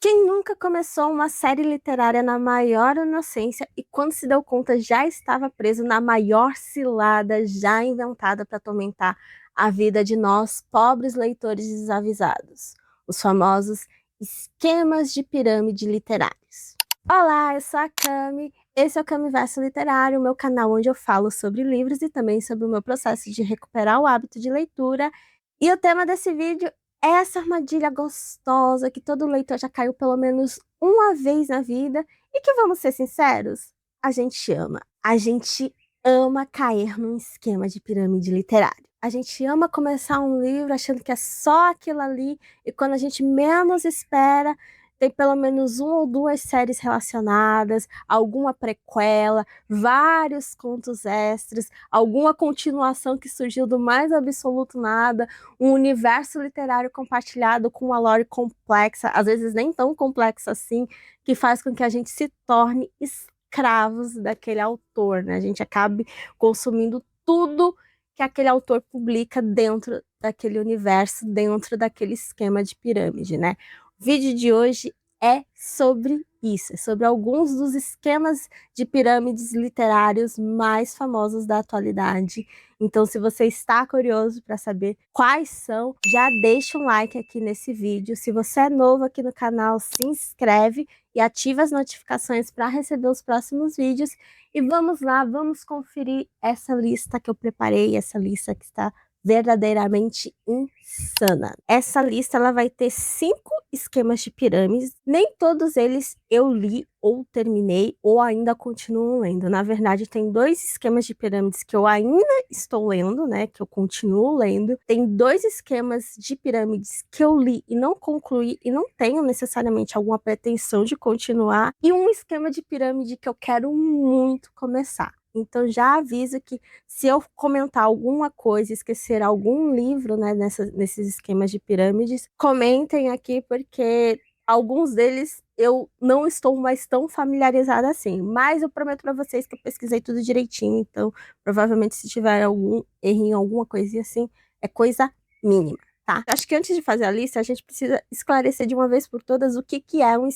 Quem nunca começou uma série literária na maior inocência e quando se deu conta já estava preso na maior cilada já inventada para atormentar a vida de nós, pobres leitores desavisados, os famosos esquemas de pirâmide literários. Olá, eu sou a Cami, esse é o Camiverso Literário, o meu canal onde eu falo sobre livros e também sobre o meu processo de recuperar o hábito de leitura. E o tema desse vídeo é essa armadilha gostosa que todo leitor já caiu pelo menos uma vez na vida e que, vamos ser sinceros, a gente ama. A gente ama cair num esquema de pirâmide literária. A gente ama começar um livro achando que é só aquilo ali e quando a gente menos espera, tem pelo menos uma ou duas séries relacionadas, alguma prequela, vários contos extras, alguma continuação que surgiu do mais absoluto nada, um universo literário compartilhado com uma lore complexa, às vezes nem tão complexa assim, que faz com que a gente se torne escravos daquele autor, né? A gente acabe consumindo tudo que aquele autor publica dentro daquele universo, dentro daquele esquema de pirâmide, né? O vídeo de hoje é sobre isso, é sobre alguns dos esquemas de pirâmides literários mais famosos da atualidade. Então, se você está curioso para saber quais são, já deixa um like aqui nesse vídeo. Se você é novo aqui no canal, se inscreve e ativa as notificações para receber os próximos vídeos. E vamos lá, vamos conferir essa lista que eu preparei, essa lista que está verdadeiramente insana. Essa lista ela vai ter 5 esquemas de pirâmides. Nem todos eles eu li ou terminei ou ainda continuo lendo. Na verdade, tem 2 esquemas de pirâmides que eu ainda estou lendo, né? Que eu continuo lendo. Tem 2 esquemas de pirâmides que eu li e não concluí e não tenho necessariamente alguma pretensão de continuar. E um esquema de pirâmide que eu quero muito começar. Então já aviso que se eu comentar alguma coisa, esquecer algum livro, né, nesses esquemas de pirâmides, comentem aqui porque alguns deles eu não estou mais tão familiarizada assim. Mas eu prometo para vocês que eu pesquisei tudo direitinho, então provavelmente se tiver algum errinho, alguma coisinha assim, é coisa mínima. Tá? Acho que antes de fazer a lista, a gente precisa esclarecer de uma vez por todas o que é um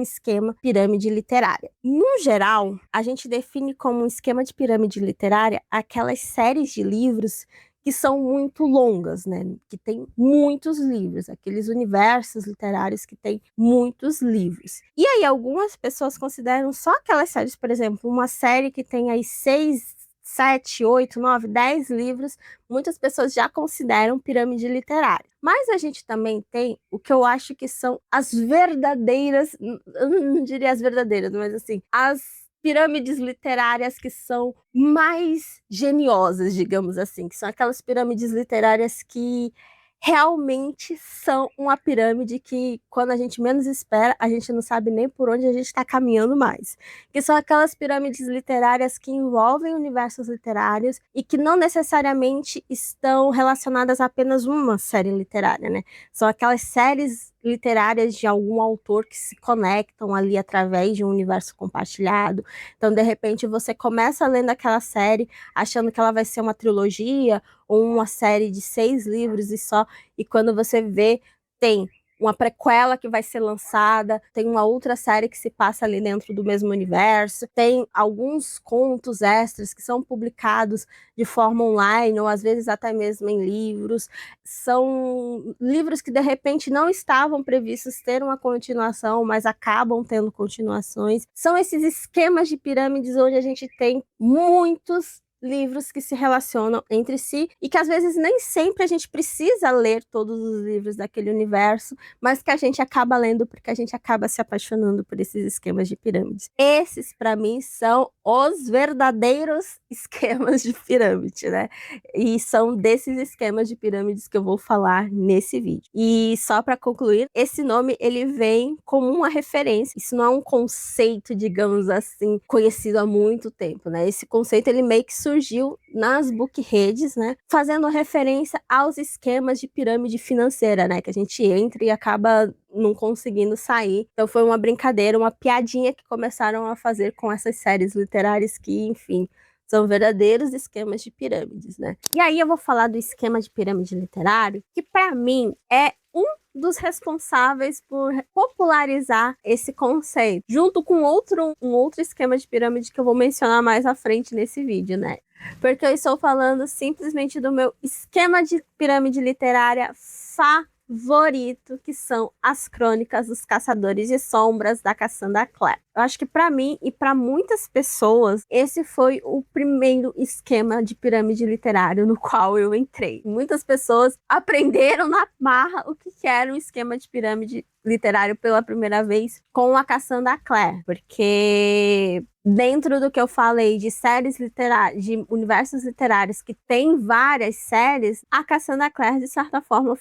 esquema pirâmide literária. No geral, a gente define como um esquema de pirâmide literária aquelas séries de livros que são muito longas, né? Que tem muitos livros, aqueles universos literários que tem muitos livros. E aí, algumas pessoas consideram só aquelas séries, por exemplo, uma série que tem aí 6, 7, 8, 9, 10 livros, muitas pessoas já consideram pirâmide literária. Mas a gente também tem o que eu acho que são as verdadeiras, eu não diria as verdadeiras, mas assim, as pirâmides literárias que são mais geniosas, digamos assim, que são aquelas pirâmides literárias que realmente são uma pirâmide que, quando a gente menos espera, a gente não sabe nem por onde a gente está caminhando mais. Que são aquelas pirâmides literárias que envolvem universos literários e que não necessariamente estão relacionadas a apenas uma série literária, né? São aquelas séries literárias de algum autor que se conectam ali através de um universo compartilhado. Então, de repente, você começa lendo aquela série achando que ela vai ser uma trilogia ou uma série de 6 livros e só, e quando você vê, tem uma prequela que vai ser lançada, tem uma outra série que se passa ali dentro do mesmo universo, tem alguns contos extras que são publicados de forma online, ou às vezes até mesmo em livros. São livros que de repente não estavam previstos ter uma continuação, mas acabam tendo continuações. São esses esquemas de pirâmides onde a gente tem muitos livros que se relacionam entre si e que às vezes nem sempre a gente precisa ler todos os livros daquele universo, mas que a gente acaba lendo porque a gente acaba se apaixonando por esses esquemas de pirâmides. Esses, para mim, são os verdadeiros esquemas de pirâmide, né? E são desses esquemas de pirâmides que eu vou falar nesse vídeo. E só para concluir, esse nome ele vem como uma referência. Isso não é um conceito, digamos assim, conhecido há muito tempo, né? Esse conceito ele meio que surgiu nas bookredes, né, fazendo referência aos esquemas de pirâmide financeira, né, que a gente entra e acaba não conseguindo sair. Então foi uma brincadeira, uma piadinha que começaram a fazer com essas séries literárias que, enfim, São verdadeiros esquemas de pirâmides, né? E aí eu vou falar do esquema de pirâmide literário, que para mim é um dos responsáveis por popularizar esse conceito, junto com um outro esquema de pirâmide que eu vou mencionar mais à frente nesse vídeo, né? Porque eu estou falando simplesmente do meu esquema de pirâmide literária favorito, que são as Crônicas dos Caçadores de Sombras, da Cassandra Clare. Eu acho que para mim e para muitas pessoas, esse foi o primeiro esquema de pirâmide literário no qual eu entrei. Muitas pessoas aprenderam na marra o que era um esquema de pirâmide literário pela primeira vez com a Cassandra Clare, porque dentro do que eu falei de séries literárias, de universos literários que tem várias séries, a Cassandra Clare, de certa forma,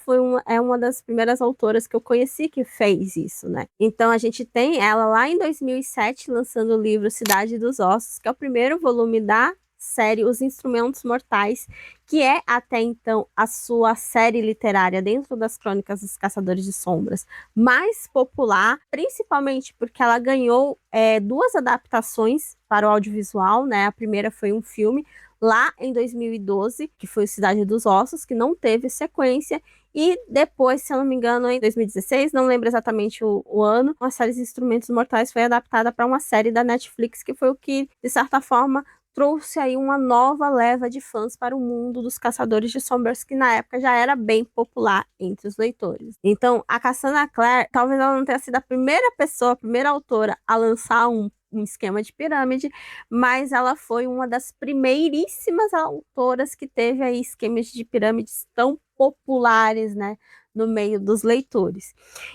é uma das primeiras autoras que eu conheci que fez isso, né? Então a gente tem ela lá em 2007 lançando o livro Cidade dos Ossos, que é o primeiro volume da série Os Instrumentos Mortais, que é até então a sua série literária dentro das Crônicas dos Caçadores de Sombras mais popular, principalmente porque ela ganhou duas adaptações para o audiovisual, né? A primeira foi um filme lá em 2012, que foi Cidade dos Ossos, que não teve sequência, e depois, se eu não me engano, em 2016, não lembro exatamente o ano, a série Instrumentos Mortais foi adaptada para uma série da Netflix, que foi o que, de certa forma, trouxe aí uma nova leva de fãs para o mundo dos Caçadores de Sombras, que na época já era bem popular entre os leitores. Então, a Cassandra Clare, talvez ela não tenha sido a primeira pessoa, a primeira autora a lançar um esquema de pirâmide, mas ela foi uma das primeiríssimas autoras que teve aí esquemas de pirâmides tão populares, né, no meio dos leitores.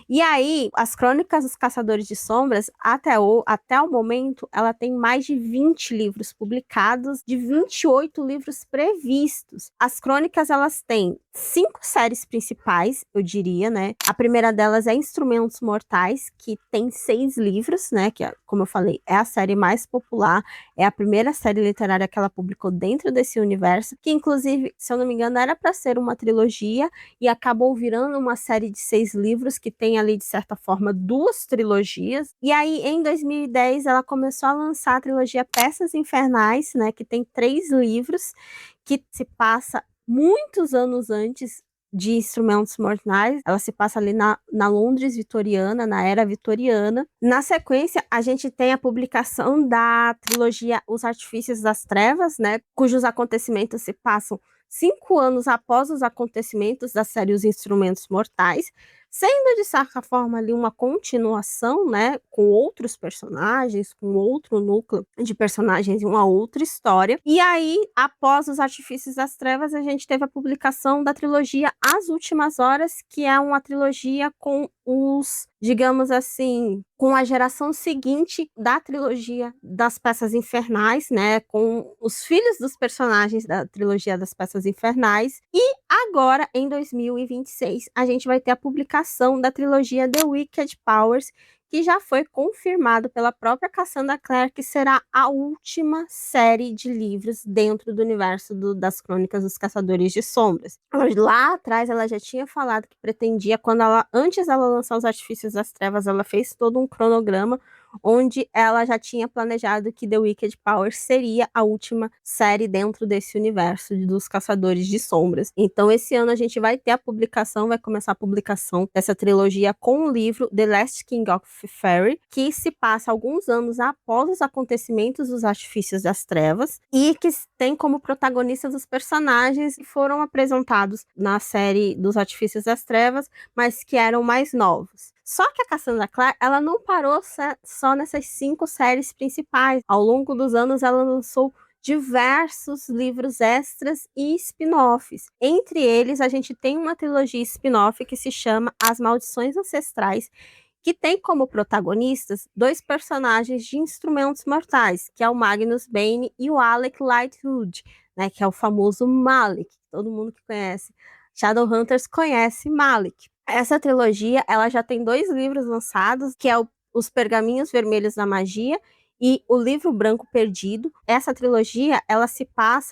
E aí, as Crônicas dos Caçadores de Sombras, até o momento, ela tem mais de 20 livros publicados, de 28 livros previstos. As crônicas, elas têm 5 séries principais, eu diria, né? A primeira delas é Instrumentos Mortais, que tem 6 livros, né? Que, como eu falei, é a série mais popular, é a primeira série literária que ela publicou dentro desse universo, que inclusive, se eu não me engano, era para ser uma trilogia e acabou virando uma série de 6 livros que tem ali, de certa forma, 2 trilogias. E aí, em 2010, ela começou a lançar a trilogia Peças Infernais, né? Que tem 3 livros, que se passa muitos anos antes de Instrumentos Mortais. Ela se passa ali na Londres vitoriana, na era vitoriana. Na sequência, a gente tem a publicação da trilogia Os Artifícios das Trevas, né? Cujos acontecimentos se passam 5 anos após os acontecimentos da série Os Instrumentos Mortais, sendo de certa forma ali uma continuação, né, com outros personagens, com outro núcleo de personagens e uma outra história. E aí, após os Artifícios das Trevas, a gente teve a publicação da trilogia As Últimas Horas, que é uma trilogia com os, digamos assim, com a geração seguinte da trilogia das Peças Infernais, né, com os filhos dos personagens da trilogia das Peças Infernais. E agora, em 2026, a gente vai ter a publicação da trilogia The Wicked Powers, que já foi confirmado pela própria Cassandra Clare que será a última série de livros dentro do universo das Crônicas dos Caçadores de Sombras. Lá atrás ela já tinha falado que pretendia, antes dela lançar Os Artifícios das Trevas, ela fez todo um cronograma onde ela já tinha planejado que The Wicked Powers seria a última série dentro desse universo dos Caçadores de Sombras. Então, esse ano a gente vai ter vai começar a publicação dessa trilogia com o livro The Last King of Fairy, que se passa alguns anos após os acontecimentos dos Artifícios das Trevas e que tem como protagonistas os personagens que foram apresentados na série dos Artifícios das Trevas, mas que eram mais novos. Só que a Cassandra Clare, ela não parou só nessas 5 séries principais. Ao longo dos anos, ela lançou diversos livros extras e spin-offs. Entre eles, a gente tem uma trilogia spin-off que se chama As Maldições Ancestrais, que tem como protagonistas 2 personagens de Instrumentos Mortais, que é o Magnus Bane e o Alec Lightwood, né, que é o famoso Malik, todo mundo que conhece Shadowhunters conhece Malik. Essa trilogia, ela já tem 2 livros lançados, que é Os Pergaminhos Vermelhos da Magia e O Livro Branco Perdido. Essa trilogia, ela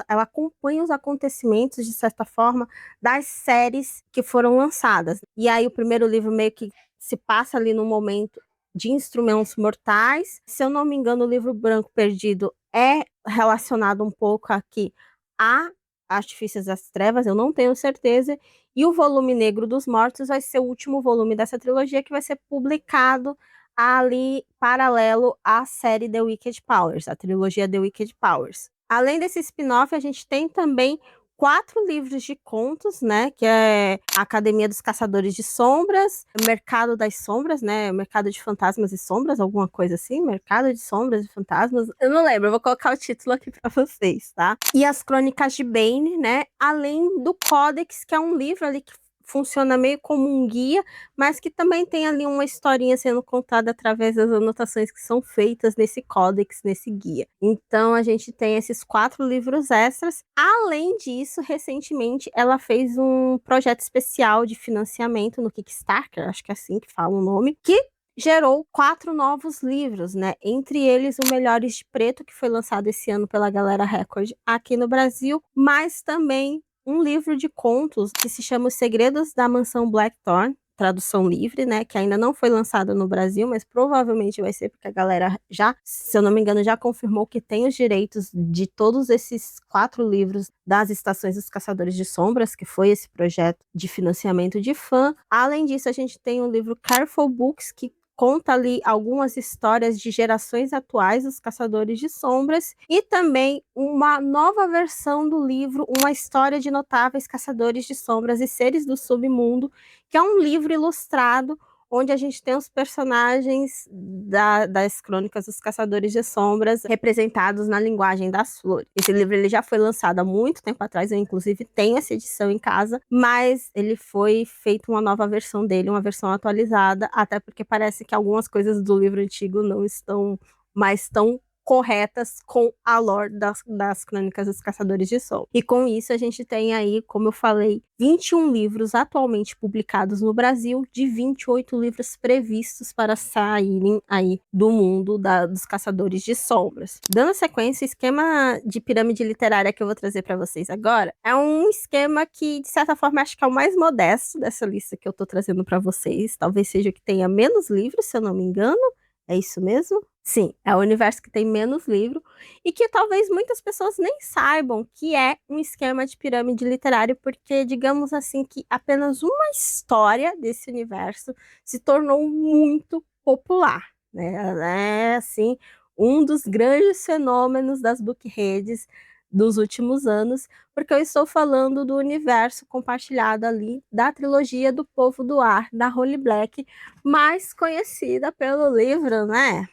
acompanha os acontecimentos, de certa forma, das séries que foram lançadas. E aí o primeiro livro meio que se passa ali no momento de Instrumentos Mortais. Se eu não me engano, O Livro Branco Perdido é relacionado um pouco aqui a Artifícios das Trevas, eu não tenho certeza. E o volume Negro dos Mortos vai ser o último volume dessa trilogia que vai ser publicado ali paralelo à série The Wicked Powers, a trilogia The Wicked Powers. Além desse spin-off, a gente tem também 4 livros de contos, né? Que é a Academia dos Caçadores de Sombras, Mercado das Sombras, né? Mercado de Fantasmas e Sombras, alguma coisa assim. Mercado de Sombras e Fantasmas. Eu não lembro, eu vou colocar o título aqui para vocês, tá? E as Crônicas de Bane, né? Além do Codex, que é um livro ali que funciona meio como um guia, mas que também tem ali uma historinha sendo contada através das anotações que são feitas nesse códex, nesse guia. Então a gente tem esses 4 livros extras. Além disso, recentemente ela fez um projeto especial de financiamento no Kickstarter, acho que é assim que fala o nome, que gerou 4 novos livros, né? Entre eles o Melhores de Preto, que foi lançado esse ano pela Galera Record aqui no Brasil, mas também um livro de contos que se chama Os Segredos da Mansão Blackthorn, tradução livre, né, que ainda não foi lançado no Brasil, mas provavelmente vai ser porque a galera já, se eu não me engano, já confirmou que tem os direitos de todos esses 4 livros das Estações dos Caçadores de Sombras, que foi esse projeto de financiamento de fã. Além disso, a gente tem o livro Careful Books, que conta ali algumas histórias de gerações atuais dos Caçadores de Sombras e também uma nova versão do livro Uma História de Notáveis Caçadores de Sombras e Seres do Submundo, que é um livro ilustrado onde a gente tem os personagens das Crônicas dos Caçadores de Sombras representados na linguagem das flores. Esse livro ele já foi lançado há muito tempo atrás, eu inclusive tenho essa edição em casa, mas ele foi feito uma nova versão dele, uma versão atualizada, até porque parece que algumas coisas do livro antigo não estão mais tão corretas com a lore das Crônicas dos Caçadores de Sol. E com isso a gente tem aí, como eu falei, 21 livros atualmente publicados no Brasil, de 28 livros previstos para saírem aí do mundo dos Caçadores de Sombras. Dando sequência, o esquema de pirâmide literária que eu vou trazer para vocês agora é um esquema que, de certa forma, acho que é o mais modesto dessa lista que eu estou trazendo para vocês. Talvez seja o que tenha menos livros, se eu não me engano. É isso mesmo? Sim, é o universo que tem menos livro e que talvez muitas pessoas nem saibam que é um esquema de pirâmide literário, porque digamos assim que apenas uma história desse universo se tornou muito popular, né? Ela é assim um dos grandes fenômenos das bookredes dos últimos anos, porque eu estou falando do universo compartilhado ali da trilogia do Povo do Ar, da Holly Black, mais conhecida pelo livro, né?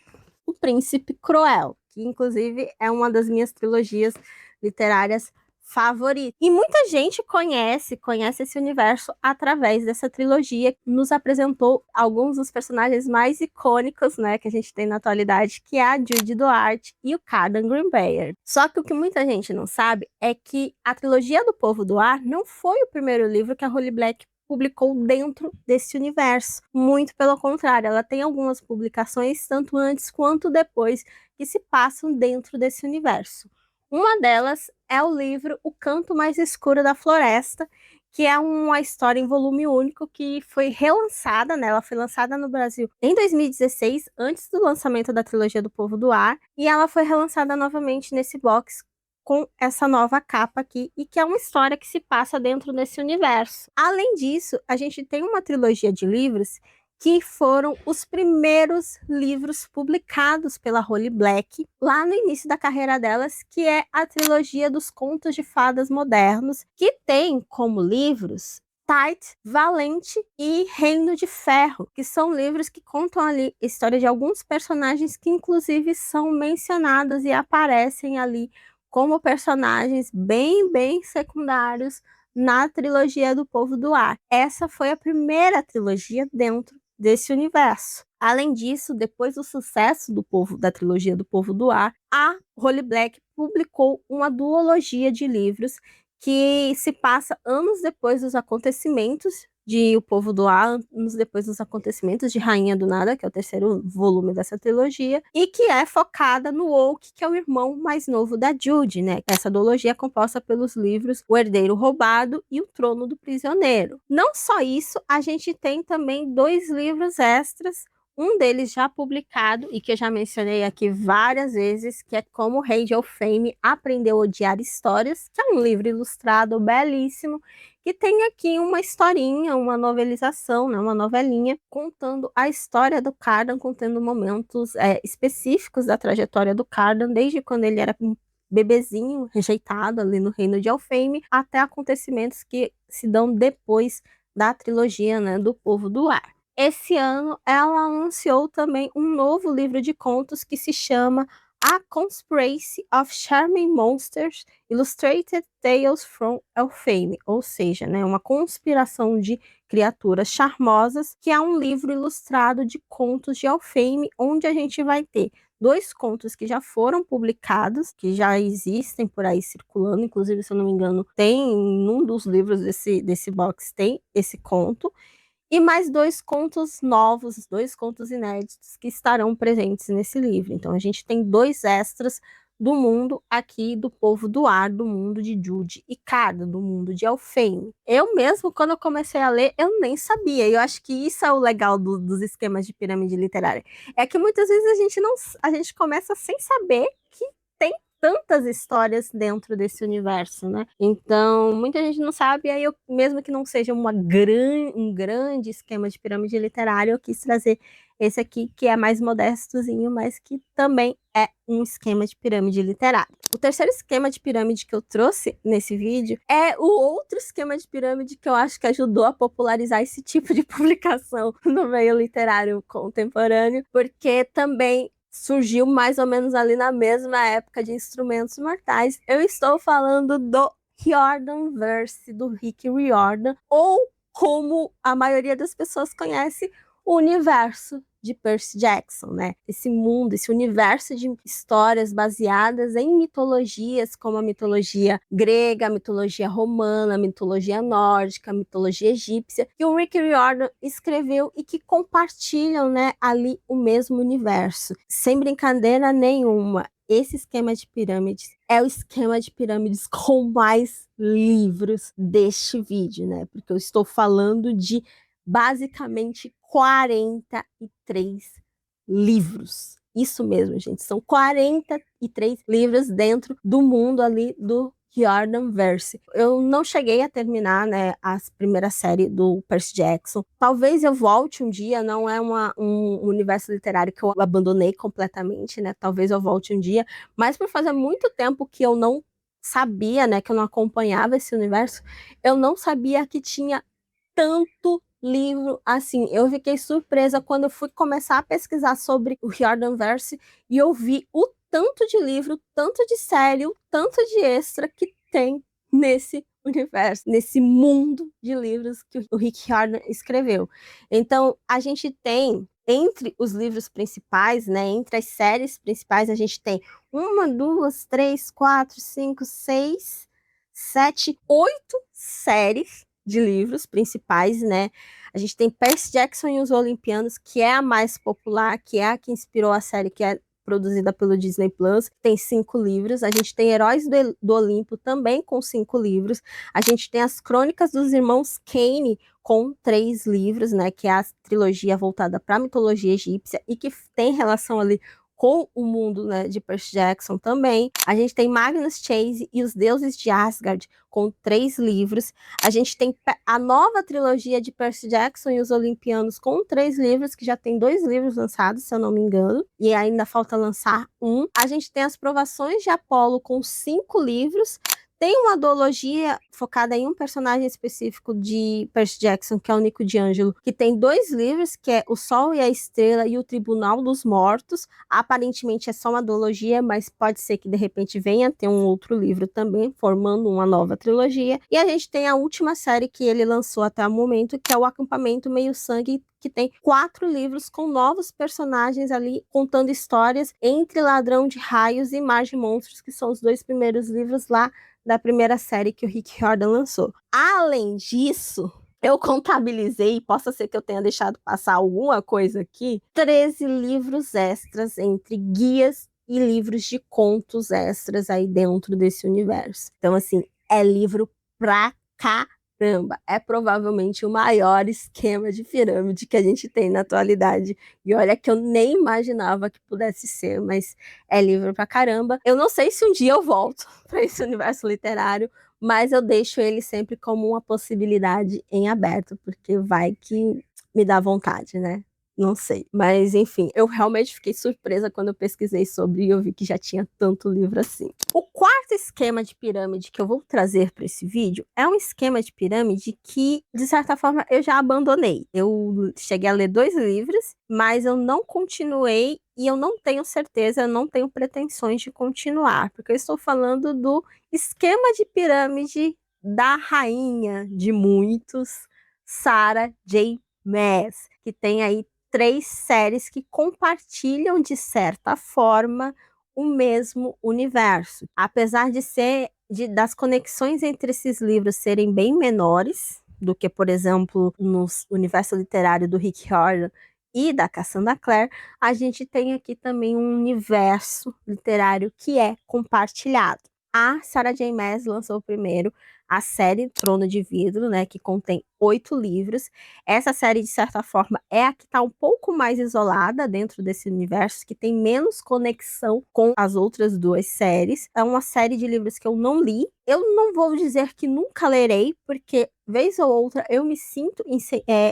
O Príncipe Cruel, que inclusive é uma das minhas trilogias literárias favoritas. E muita gente conhece esse universo através dessa trilogia, que nos apresentou alguns dos personagens mais icônicos, né, que a gente tem na atualidade, que é a Judy Duarte e o Cardan Greenbayer. Só que o que muita gente não sabe é que a trilogia do Povo do Ar não foi o primeiro livro que a Holly Black publicou dentro desse universo. Muito pelo contrário, ela tem algumas publicações, tanto antes quanto depois, que se passam dentro desse universo. Uma delas é o livro O Canto Mais Escuro da Floresta, que é uma história em volume único que foi relançada, né? Ela foi lançada no Brasil em 2016, antes do lançamento da trilogia do Povo do Ar, e ela foi relançada novamente nesse box com essa nova capa aqui, e que é uma história que se passa dentro desse universo. Além disso, a gente tem uma trilogia de livros que foram os primeiros livros publicados pela Holly Black lá no início da carreira delas, que é a trilogia dos Contos de Fadas Modernos, que tem como livros Tight, Valente e Reino de Ferro, que são livros que contam ali a história de alguns personagens que inclusive são mencionados e aparecem ali como personagens bem secundários na trilogia do Povo do Ar. Essa foi a primeira trilogia dentro desse universo. Além disso, depois do sucesso da trilogia do Povo do Ar, a Holly Black publicou uma duologia de livros que se passa anos depois dos acontecimentos de O Povo do Ar, anos depois dos acontecimentos de Rainha do Nada, que é o terceiro volume dessa trilogia, e que é focada no Oak, que é o irmão mais novo da Judy, né? Essa duologia é composta pelos livros O Herdeiro Roubado e O Trono do Prisioneiro. Não só isso, a gente tem também 2 livros extras, Um deles já publicado e que eu já mencionei aqui várias vezes, que é Como o Rei de Elfame Aprendeu a Odiar Histórias, que é um livro ilustrado belíssimo, que tem aqui uma historinha, uma novelização, né, uma novelinha, contando a história do Cardan, contando momentos específicos da trajetória do Cardan, desde quando ele era um bebezinho rejeitado ali no reino de Elfame, até acontecimentos que se dão depois da trilogia, né, do Povo do Ar. Esse ano, ela anunciou também um novo livro de contos que se chama A Conspiracy of Charming Monsters Illustrated Tales from Elfame, ou seja, né, uma conspiração de criaturas charmosas, que é um livro ilustrado de contos de Elfame, onde a gente vai ter 2 contos que já foram publicados, que já existem por aí circulando, inclusive, se eu não me engano, tem em um dos livros desse box, tem esse conto, e mais 2 contos novos, 2 contos inéditos que estarão presentes nesse livro. Então a gente tem 2 extras do mundo aqui do Povo do Ar, do mundo de Jude e Cardan, do mundo de Elfame. Eu mesmo, quando eu comecei a ler, eu nem sabia. E eu acho que isso é o legal dos esquemas de pirâmide literária. É que muitas vezes a gente começa sem saber que tem tantas histórias dentro desse universo, né? Então, muita gente não sabe, aí eu, mesmo que não seja um grande esquema de pirâmide literária, eu quis trazer esse aqui, que é mais modestozinho, mas que também é um esquema de pirâmide literária. O terceiro esquema de pirâmide que eu trouxe nesse vídeo é o outro esquema de pirâmide que eu acho que ajudou a popularizar esse tipo de publicação no meio literário contemporâneo, porque também surgiu mais ou menos ali na mesma época de Instrumentos Mortais. Eu estou falando do Riordanverse, do Rick Riordan, ou como a maioria das pessoas conhece, o universo de Percy Jackson, né? Esse mundo, esse universo de histórias baseadas em mitologias, como a mitologia grega, a mitologia romana, a mitologia nórdica, a mitologia egípcia, que o Rick Riordan escreveu e que compartilham, né, ali o mesmo universo. Sem brincadeira nenhuma, esse esquema de pirâmides é o esquema de pirâmides com mais livros deste vídeo, né? Porque eu estou falando de basicamente 43 livros. Isso mesmo, gente. São 43 livros dentro do mundo ali do Riordanverse. Eu não cheguei a terminar, né, a primeira série do Percy Jackson. Talvez eu volte um dia, não é um universo literário que eu abandonei completamente, né? Talvez eu volte um dia, mas por fazer muito tempo que eu não sabia, né, que eu não acompanhava esse universo, eu não sabia que tinha tanto livro assim. Eu fiquei surpresa quando eu fui começar a pesquisar sobre o Riordanverse e eu vi o tanto de livro, o tanto de série, o tanto de extra que tem nesse universo, nesse mundo de livros que o Rick Riordan escreveu. Então, a gente tem entre os livros principais, né, entre as séries principais, a gente tem 1, 2, 3, 4, 5, 6, 7, 8 séries de livros principais, né? A gente tem Percy Jackson e os Olimpianos, que é a mais popular, que é a que inspirou a série, que é produzida pelo Disney Plus, tem 5 livros. A gente tem Heróis do Olimpo, também com 5 livros. A gente tem as Crônicas dos Irmãos Kane, com 3 livros, né? Que é a trilogia voltada para a mitologia egípcia e que tem relação ali com o mundo, né, de Percy Jackson também. A gente tem Magnus Chase e os Deuses de Asgard, com 3 livros. A gente tem a nova trilogia de Percy Jackson e os Olimpianos, com 3 livros, que já tem 2 livros lançados, se eu não me engano, e ainda falta lançar um. A gente tem as Provações de Apolo, com 5 livros. Tem uma duologia focada em um personagem específico de Percy Jackson, que é o Nico D'Angelo, que tem 2 livros, que é O Sol e a Estrela e o Tribunal dos Mortos. Aparentemente é só uma duologia, mas pode ser que de repente venha ter um outro livro também, formando uma nova trilogia. E a gente tem a última série que ele lançou até o momento, que é o Acampamento Meio Sangue, que tem 4 livros com novos personagens ali, contando histórias entre Ladrão de Raios e Mar de Monstros, que são os 2 primeiros livros lá da primeira série que o Rick Riordan lançou. Além disso, eu contabilizei, possa ser que eu tenha deixado passar alguma coisa aqui, 13 livros extras entre guias e livros de contos extras aí dentro desse universo. Então, assim, é livro pra caramba, é provavelmente o maior esquema de pirâmide que a gente tem na atualidade. E olha que eu nem imaginava que pudesse ser, mas é livro pra caramba. Eu não sei se um dia eu volto para esse universo literário, mas eu deixo ele sempre como uma possibilidade em aberto, porque vai que me dá vontade, né? Não sei. Mas, enfim, eu realmente fiquei surpresa quando eu pesquisei sobre e eu vi que já tinha tanto livro assim. O quarto esquema de pirâmide que eu vou trazer para esse vídeo é um esquema de pirâmide que, de certa forma, eu já abandonei. Eu cheguei a ler 2 livros, mas eu não continuei e eu não tenho certeza, eu não tenho pretensões de continuar, porque eu estou falando do esquema de pirâmide da rainha de muitos, Sarah J. Maas, que tem aí 3 séries que compartilham, de certa forma, o mesmo universo. Apesar das conexões entre esses livros serem bem menores do que, por exemplo, no universo literário do Rick Riordan e da Cassandra Clare, a gente tem aqui também um universo literário que é compartilhado. A Sarah J. Maas lançou primeiro a série Trono de Vidro, né, que contém 8 livros. Essa série, de certa forma, é a que está um pouco mais isolada dentro desse universo, que tem menos conexão com as outras 2 séries. É uma série de livros que eu não li. Eu não vou dizer que nunca lerei, porque vez ou outra eu me sinto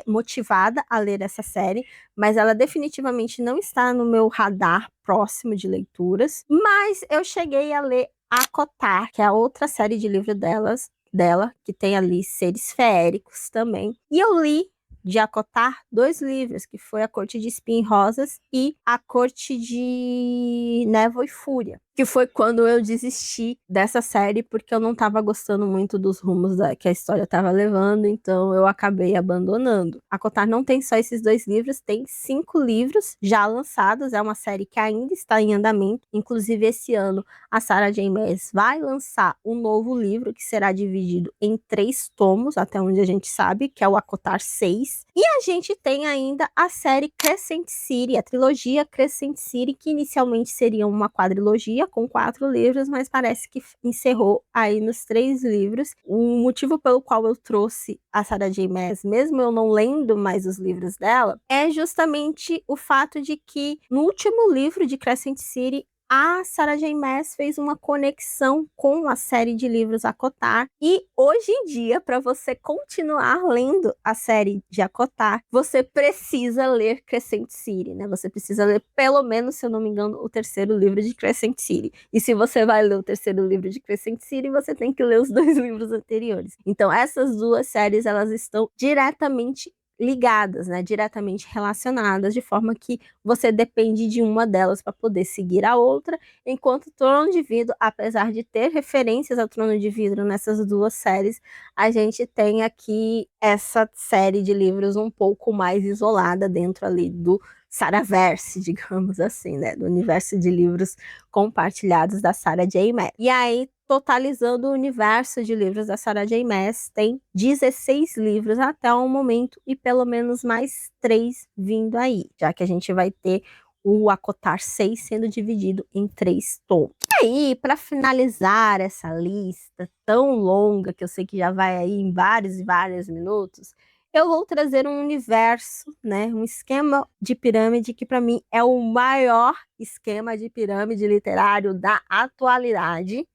motivada a ler essa série, mas ela definitivamente não está no meu radar próximo de leituras. Mas eu cheguei a ler Acotar, que é a outra série de livro dela, que tem ali seres feéricos também. E eu li de Acotar 2 livros, que foi A Corte de Espinhos e Rosas e A Corte de Névoa e Fúria, que foi quando eu desisti dessa série, porque eu não estava gostando muito dos rumos que a história estava levando, então eu acabei abandonando. Acotar não tem só esses 2 livros, tem 5 livros já lançados, é uma série que ainda está em andamento, inclusive esse ano a Sarah J. Maas vai lançar um novo livro que será dividido em 3 tomos, até onde a gente sabe, que é o Acotar 6. E a gente tem ainda a série Crescent City, a trilogia Crescent City, que inicialmente seria uma quadrilogia com 4 livros, mas parece que encerrou aí nos 3 livros. O motivo pelo qual eu trouxe a Sarah J. Maas, mesmo eu não lendo mais os livros dela, é justamente o fato de que no último livro de Crescent City, a Sarah J. Maas fez uma conexão com a série de livros Acotar, e hoje em dia, para você continuar lendo a série de Acotar, você precisa ler Crescent City, né? Você precisa ler pelo menos, se eu não me engano, o 3º livro de Crescent City. E se você vai ler o 3º livro de Crescent City, você tem que ler os 2 livros anteriores. Então, essas 2 séries, elas estão diretamente ligadas, né, diretamente relacionadas, de forma que você depende de uma delas para poder seguir a outra, enquanto Trono de Vidro, apesar de ter referências ao Trono de Vidro nessas 2 séries, a gente tem aqui essa série de livros um pouco mais isolada dentro ali do Saraverse, digamos assim, né, do universo de livros compartilhados da Sarah J. Maas. E aí, totalizando o universo de livros da Sarah J. Maas, tem 16 livros até o momento e pelo menos mais 3 vindo aí, já que a gente vai ter o Acotar 6 sendo dividido em 3 tomos. E aí, para finalizar essa lista tão longa, que eu sei que já vai aí em vários e vários minutos, eu vou trazer um universo, né, um esquema de pirâmide que para mim é o maior esquema de pirâmide literário da atualidade,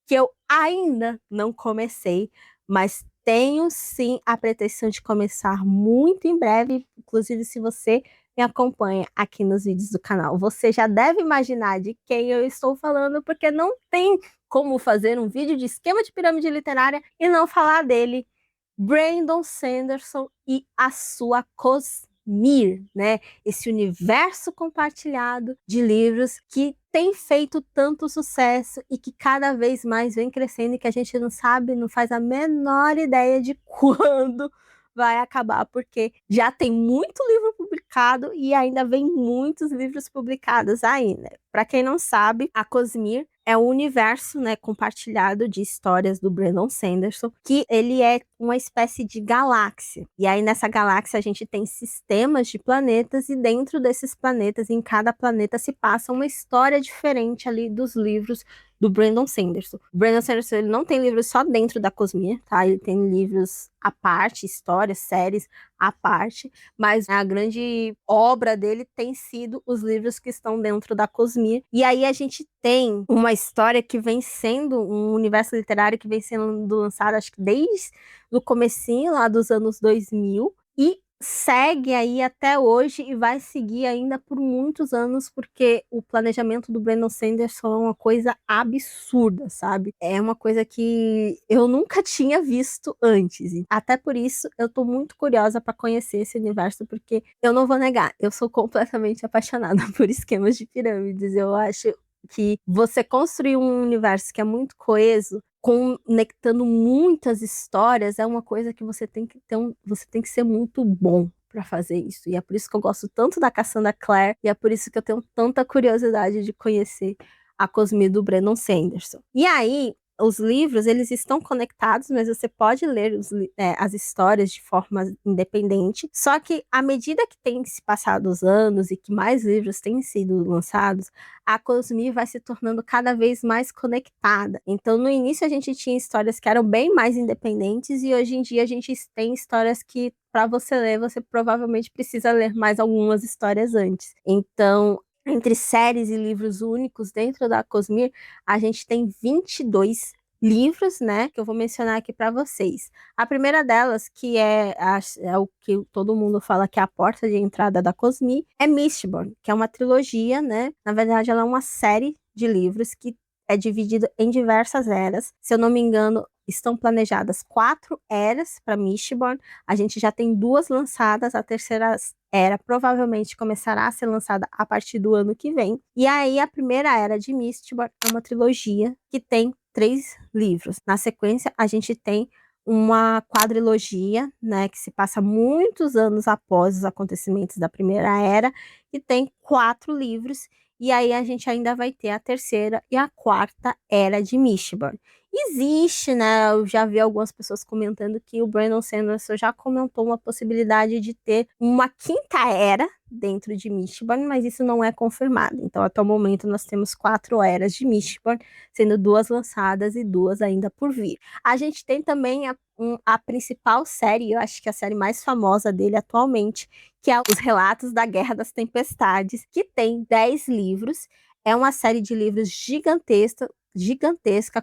que eu ainda não comecei, mas tenho sim a pretensão de começar muito em breve. Inclusive, se você me acompanha aqui nos vídeos do canal, você já deve imaginar de quem eu estou falando, porque não tem como fazer um vídeo de esquema de pirâmide literária e não falar dele, Brandon Sanderson e a sua Cosmere, né? Esse universo compartilhado de livros que tem feito tanto sucesso e que cada vez mais vem crescendo e que a gente não sabe, não faz a menor ideia de quando vai acabar, porque já tem muito livro publicado e ainda vem muitos livros publicados ainda. Para quem não sabe, a Cosmere é o universo, né, compartilhado de histórias do Brandon Sanderson, que ele é uma espécie de galáxia. E aí nessa galáxia a gente tem sistemas de planetas e dentro desses planetas, em cada planeta se passa uma história diferente ali dos livros do Brandon Sanderson. O Brandon Sanderson, ele não tem livros só dentro da Cosmere, tá? Ele tem livros à parte, histórias, séries à parte, mas a grande obra dele tem sido os livros que estão dentro da Cosmere. E aí a gente tem uma história que vem sendo um universo literário que vem sendo lançado, acho que desde o comecinho lá dos anos 2000, e segue aí até hoje e vai seguir ainda por muitos anos, porque o planejamento do Brandon Sanderson é uma coisa absurda, sabe? É uma coisa que eu nunca tinha visto antes. E até por isso eu tô muito curiosa para conhecer esse universo, porque eu não vou negar, eu sou completamente apaixonada por esquemas de pirâmides. Eu acho que você construir um universo que é muito coeso, conectando muitas histórias, é uma coisa que você tem que ter você tem que ser muito bom para fazer isso. E é por isso que eu gosto tanto da Cassandra Clare, e é por isso que eu tenho tanta curiosidade de conhecer a Cosmere do Brandon Sanderson. E aí, os livros, eles estão conectados, mas você pode ler as histórias de forma independente. Só que, à medida que tem se passado os anos e que mais livros têm sido lançados, a Cosmere vai se tornando cada vez mais conectada. Então, no início, a gente tinha histórias que eram bem mais independentes, e hoje em dia a gente tem histórias que, para você ler, você provavelmente precisa ler mais algumas histórias antes. Então, entre séries e livros únicos dentro da Cosmere, a gente tem 22 livros, né, que eu vou mencionar aqui para vocês. A primeira delas, que é o que todo mundo fala que é a porta de entrada da Cosmere, é Mistborn, que é uma trilogia, né? Na verdade, ela é uma série de livros que é dividida em diversas eras. Se eu não me engano, estão planejadas 4 eras para Mistborn. A gente já tem 2 lançadas, a terceira era provavelmente começará a ser lançada a partir do ano que vem. E aí a primeira era de Mistborn é uma trilogia que tem 3 livros. Na sequência, a gente tem uma quadrilogia, né, que se passa muitos anos após os acontecimentos da primeira era, que tem 4 livros. E aí a gente ainda vai ter a terceira e a quarta era de Mistborn. Existe, né? Eu já vi algumas pessoas comentando que o Brandon Sanderson já comentou uma possibilidade de ter uma quinta era dentro de Mistborn, mas isso não é confirmado. Então, até o momento, nós temos 4 eras de Mistborn, sendo 2 lançadas e 2 ainda por vir. A gente tem também a principal série, eu acho que a série mais famosa dele atualmente, que é Os Relatos da Guerra das Tempestades, que tem 10 livros. É uma série de livros gigantesca,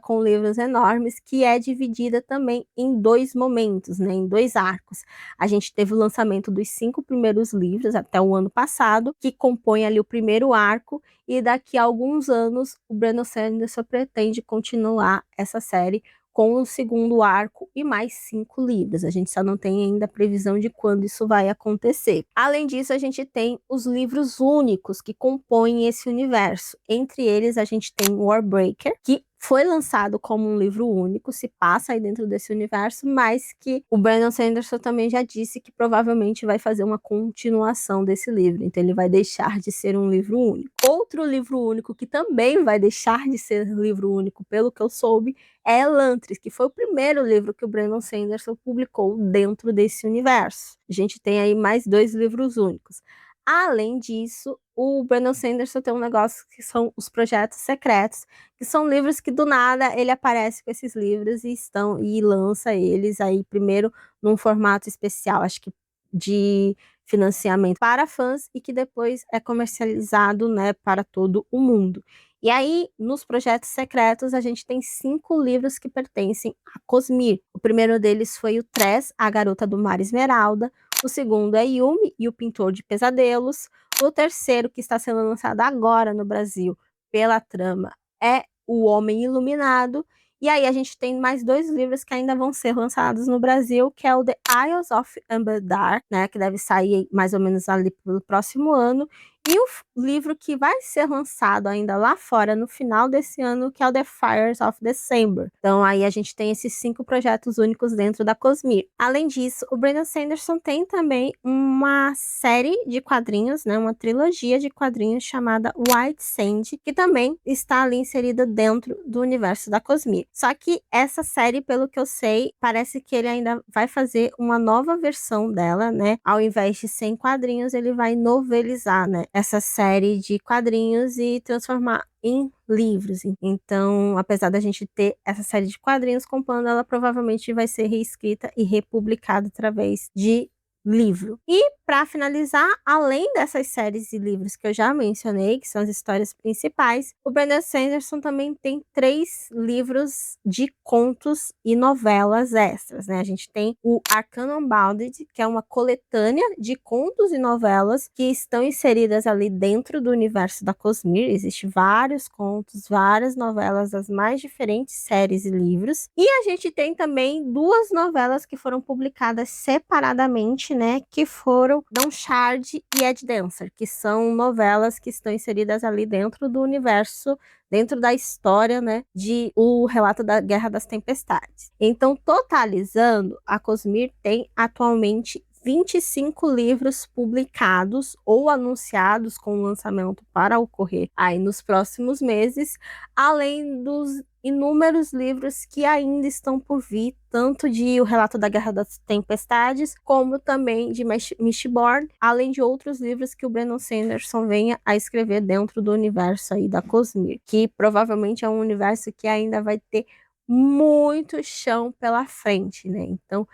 com livros enormes, que é dividida também em 2 momentos, né, em 2 arcos. A gente teve o lançamento dos 5 primeiros livros até o ano passado, que compõe ali o primeiro arco, e daqui a alguns anos o Brandon Sanderson pretende continuar essa série com o segundo arco e mais 5 livros. A gente só não tem ainda previsão de quando isso vai acontecer. Além disso, a gente tem os livros únicos que compõem esse universo. Entre eles, a gente tem Warbreaker, que foi lançado como um livro único, se passa aí dentro desse universo, mas que o Brandon Sanderson também já disse que provavelmente vai fazer uma continuação desse livro, então ele vai deixar de ser um livro único. Outro livro único que também vai deixar de ser livro único, pelo que eu soube, é Elantris, que foi o primeiro livro que o Brandon Sanderson publicou dentro desse universo. A gente tem aí mais 2 livros únicos. Além disso, o Brandon Sanderson tem um negócio que são os projetos secretos, que são livros que do nada ele aparece com esses livros e lança eles aí primeiro num formato especial, acho que de financiamento para fãs, e que depois é comercializado, né, para todo o mundo. E aí, nos projetos secretos, a gente tem 5 livros que pertencem a Cosmere. O primeiro deles foi o Tress, A Garota do Mar Esmeralda. O segundo é Yumi e o Pintor de Pesadelos. O terceiro, que está sendo lançado agora no Brasil pela Trama, é O Homem Iluminado. E aí a gente tem mais 2 livros que ainda vão ser lançados no Brasil, que é o The Isles of Amberdar, né, que deve sair mais ou menos ali pelo próximo ano, e o livro que vai ser lançado ainda lá fora no final desse ano, que é o The Fires of December. Então aí a gente tem esses 5 projetos únicos dentro da Cosmere. Além disso, o Brandon Sanderson tem também uma série de quadrinhos, né, uma trilogia de quadrinhos chamada White Sand, que também está ali inserida dentro do universo da Cosmere. Só que essa série, pelo que eu sei, parece que ele ainda vai fazer uma nova versão dela, né? Ao invés de 100 quadrinhos, ele vai novelizar, né, essa série de quadrinhos e transformar em livros. Então, apesar da gente ter essa série de quadrinhos compondo, ela provavelmente vai ser reescrita e republicada através de livro. E para finalizar, além dessas séries e livros que eu já mencionei, que são as histórias principais, o Brandon Sanderson também tem 3 livros de contos e novelas extras, né? A gente tem o Arcana Unbounded, que é uma coletânea de contos e novelas que estão inseridas ali dentro do universo da Cosmere. Existem vários contos, várias novelas das mais diferentes séries e livros. E a gente tem também 2 novelas que foram publicadas separadamente, né, que foram Downshard e Ed Dancer, que são novelas que estão inseridas ali dentro do universo, dentro da história, né, de O Relato da Guerra das Tempestades. Então, totalizando, a Cosmere tem atualmente 25 livros publicados ou anunciados com lançamento para ocorrer aí nos próximos meses, além dos inúmeros livros que ainda estão por vir, tanto de O Relato da Guerra das Tempestades, como também de Mistborn, além de outros livros que o Brandon Sanderson venha a escrever dentro do universo aí da Cosmere, que provavelmente é um universo que ainda vai ter muito chão pela frente, né? Então,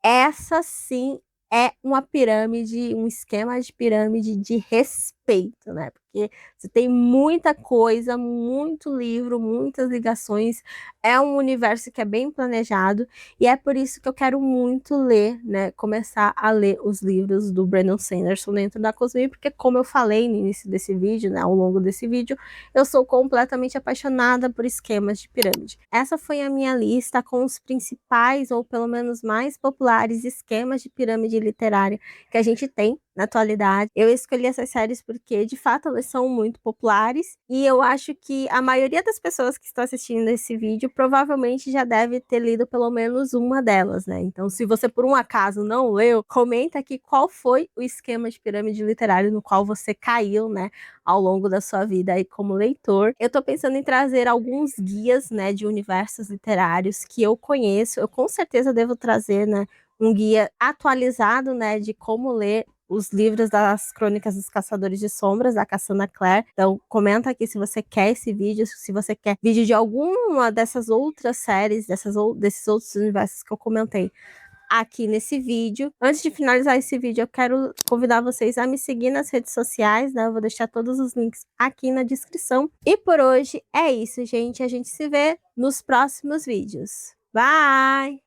essa sim é uma pirâmide, um esquema de pirâmide de respeito, né? Porque você tem muita coisa, muito livro, muitas ligações, é um universo que é bem planejado, e é por isso que eu quero muito ler, né? Começar a ler os livros do Brandon Sanderson dentro da Cosmere, porque como eu falei no início desse vídeo, né? Ao longo desse vídeo, eu sou completamente apaixonada por esquemas de pirâmide. Essa foi a minha lista com os principais, ou pelo menos mais populares, esquemas de pirâmide literária que a gente tem na atualidade. Eu escolhi essas séries porque, de fato, elas são muito populares e eu acho que a maioria das pessoas que estão assistindo esse vídeo provavelmente já deve ter lido pelo menos uma delas, né? Então, se você por um acaso não leu, comenta aqui qual foi o esquema de pirâmide literário no qual você caiu, né, ao longo da sua vida aí como leitor. Eu tô pensando em trazer alguns guias, né, de universos literários que eu conheço. Eu com certeza devo trazer, né, um guia atualizado, né, de como ler os livros das Crônicas dos Caçadores de Sombras, da Cassandra Clare. Então, comenta aqui se você quer esse vídeo, se você quer vídeo de alguma dessas outras séries, desses outros universos que eu comentei aqui nesse vídeo. Antes de finalizar esse vídeo, eu quero convidar vocês a me seguir nas redes sociais, né? Eu vou deixar todos os links aqui na descrição. E por hoje é isso, gente. A gente se vê nos próximos vídeos. Bye!